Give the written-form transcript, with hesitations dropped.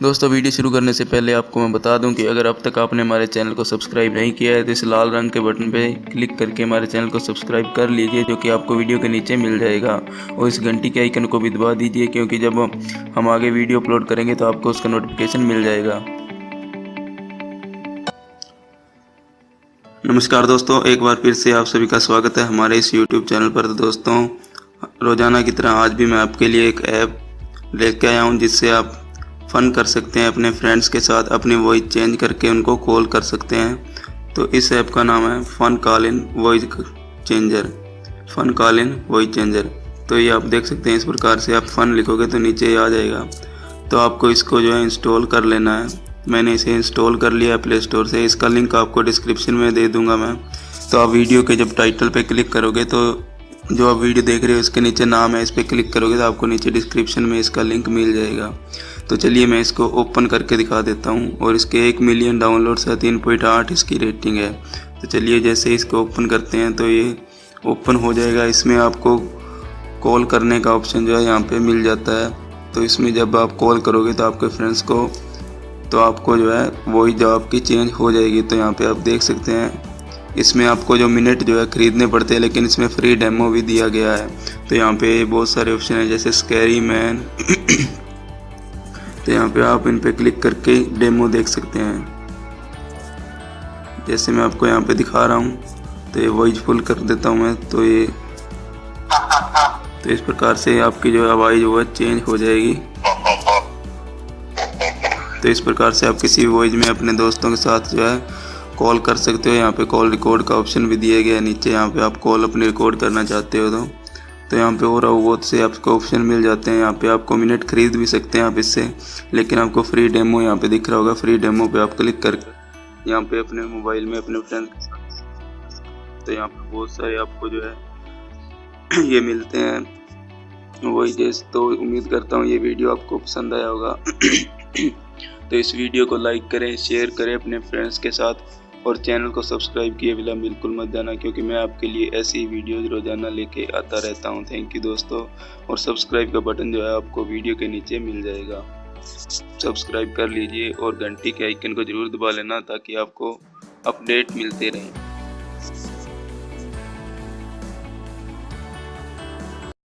दोस्तों वीडियो शुरू करने से पहले आपको मैं बता दूं कि अगर अब तक आपने हमारे चैनल को सब्सक्राइब नहीं किया है तो इस लाल रंग के बटन पे क्लिक करके हमारे चैनल को सब्सक्राइब कर लीजिए, जो कि आपको वीडियो के नीचे मिल जाएगा। और इस घंटी के आइकन को भी दबा दीजिए, क्योंकि जब हम आगे वीडियो अपलोड करेंगे तो आपको उसका नोटिफिकेशन मिल जाएगा। नमस्कार दोस्तों, एक बार फिर से आप सभी का स्वागत है हमारे इस YouTube चैनल पर। तो दोस्तों, रोज़ाना की तरह आज भी मैं आपके लिए एक ऐप लेके आया हूँ जिससे आप फ़न कर सकते हैं अपने फ्रेंड्स के साथ, अपनी वॉइस चेंज करके उनको कॉल कर सकते हैं। तो इस ऐप का नाम है fun call in voice changer. Fun call in voice changer. तो ये आप देख सकते हैं, इस प्रकार से आप फ़न लिखोगे तो नीचे ही आ जाएगा। तो आपको इसको जो है इंस्टॉल कर लेना है। मैंने इसे इंस्टॉल कर लिया है प्ले स्टोर से। इसका लिंक आपको डिस्क्रिप्शन में दे दूंगा मैं। तो आप वीडियो के जब टाइटल पे क्लिक करोगे तो जो आप वीडियो देख रहे हो इसके नीचे नाम है, इस पर क्लिक करोगे तो आपको नीचे डिस्क्रिप्शन में इसका लिंक मिल जाएगा। तो चलिए मैं इसको ओपन करके दिखा देता हूँ। और इसके 1 मिलियन डाउनलोड्स है, 3.8 इसकी रेटिंग है। तो चलिए जैसे इसको ओपन करते हैं तो ये ओपन हो जाएगा। इसमें आपको कॉल करने का ऑप्शन जो है यहाँ पे मिल जाता है। तो इसमें जब आप कॉल करोगे तो आपके फ्रेंड्स को, तो आपको जो है वही जवाब की चेंज हो जाएगी। तो यहाँ पे आप देख सकते हैं, इसमें आपको जो मिनट जो है ख़रीदने पड़ते हैं, लेकिन इसमें फ्री डेमो भी दिया गया है। तो यहाँ पे बहुत सारे ऑप्शन हैं जैसे स्कैरी मैन। तो यहाँ पे आप इन पे क्लिक करके डेमो देख सकते हैं, जैसे मैं आपको यहाँ पे दिखा रहा हूँ। तो ये वॉइस फुल कर देता हूँ मैं। तो इस प्रकार से आपकी जो आवाज़ जो है चेंज हो जाएगी। तो इस प्रकार से आप किसी भी वॉइस में अपने दोस्तों के साथ जो है कॉल कर सकते हो। यहाँ पे कॉल रिकॉर्ड का ऑप्शन भी दिया गया है नीचे। यहाँ पे आप कॉल अपनी रिकॉर्ड करना चाहते हो तो यहाँ पे और बहुत से आपको ऑप्शन मिल जाते हैं। यहाँ पे आपको मिनट खरीद भी सकते हैं आप इससे, लेकिन आपको फ्री डेमो यहाँ पे दिख रहा होगा। फ्री डेमो पे आप क्लिक करके यहाँ पे अपने मोबाइल में अपने फ्रेंड के साथ, तो यहाँ पे बहुत सारे आपको जो है ये मिलते हैं वही जैसे। तो उम्मीद करता हूँ ये वीडियो आपको पसंद आया होगा। तो इस वीडियो को लाइक करें, शेयर करें अपने फ्रेंड्स के साथ, और चैनल को सब्सक्राइब किए बिना बिल्कुल मत जाना, क्योंकि मैं आपके लिए ऐसी वीडियोज़ रोज़ाना लेके आता रहता हूं। थैंक यू दोस्तों। और सब्सक्राइब का बटन जो है आपको वीडियो के नीचे मिल जाएगा। सब्सक्राइब कर लीजिए और घंटी के आइकन को ज़रूर दबा लेना, ताकि आपको अपडेट मिलते रहें।